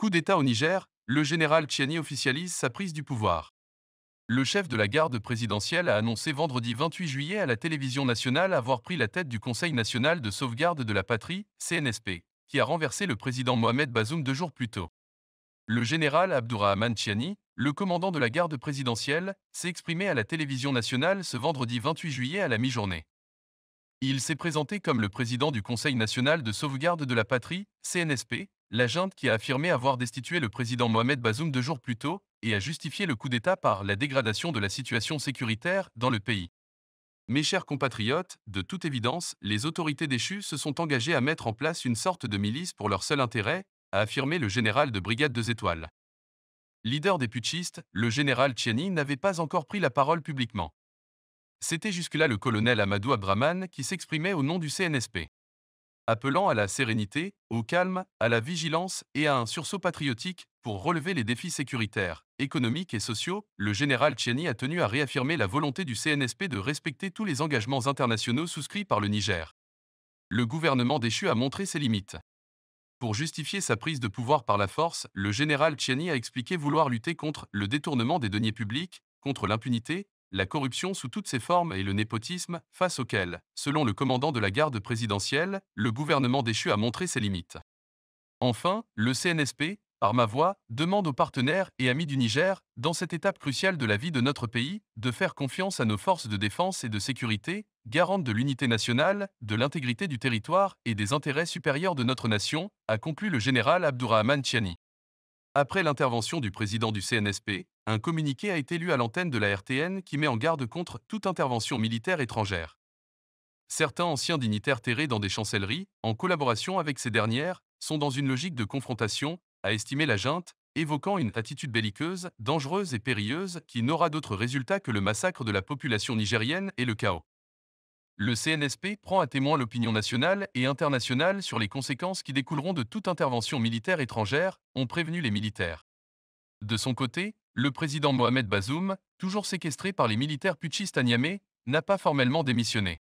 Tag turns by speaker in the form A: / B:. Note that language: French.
A: Coup d'État au Niger, le général Tchiani officialise sa prise du pouvoir. Le chef de la garde présidentielle a annoncé vendredi 28 juillet à la télévision nationale avoir pris la tête du Conseil national de sauvegarde de la patrie, CNSP, qui a renversé le président Mohamed Bazoum 2 jours plus tôt. Le général Abdourahmane Tchiani, le commandant de la garde présidentielle, s'est exprimé à la télévision nationale ce vendredi 28 juillet à la mi-journée. Il s'est présenté comme le président du Conseil national de sauvegarde de la patrie, CNSP, la junte qui a affirmé avoir destitué le président Mohamed Bazoum 2 jours plus tôt et a justifié le coup d'État par la dégradation de la situation sécuritaire dans le pays. Mes chers compatriotes, de toute évidence, les autorités déchues se sont engagées à mettre en place une sorte de milice pour leur seul intérêt, a affirmé le général de brigade 2 étoiles. Leader des putschistes, le général Tchiani n'avait pas encore pris la parole publiquement. C'était jusque-là le colonel Amadou Abdraman qui s'exprimait au nom du CNSP. Appelant à la sérénité, au calme, à la vigilance et à un sursaut patriotique pour relever les défis sécuritaires, économiques et sociaux, le général Tchiani a tenu à réaffirmer la volonté du CNSP de respecter tous les engagements internationaux souscrits par le Niger. Le gouvernement déchu a montré ses limites. Pour justifier sa prise de pouvoir par la force, le général Tchiani a expliqué vouloir lutter contre le détournement des deniers publics, contre l'impunité, la corruption sous toutes ses formes et le népotisme, face auquel, selon le commandant de la garde présidentielle, le gouvernement déchu a montré ses limites. Enfin, le CNSP, par ma voix, demande aux partenaires et amis du Niger, dans cette étape cruciale de la vie de notre pays, de faire confiance à nos forces de défense et de sécurité, garantes de l'unité nationale, de l'intégrité du territoire et des intérêts supérieurs de notre nation, a conclu le général Abdourahmane Tchiani. Après l'intervention du président du CNSP, un communiqué a été lu à l'antenne de la RTN qui met en garde contre toute intervention militaire étrangère. Certains anciens dignitaires terrés dans des chancelleries, en collaboration avec ces dernières, sont dans une logique de confrontation, a estimé la junte, évoquant une attitude belliqueuse, dangereuse et périlleuse qui n'aura d'autre résultat que le massacre de la population nigérienne et le chaos. Le CNSP prend à témoin l'opinion nationale et internationale sur les conséquences qui découleront de toute intervention militaire étrangère, ont prévenu les militaires. De son côté, le président Mohamed Bazoum, toujours séquestré par les militaires putschistes à Niamey, n'a pas formellement démissionné.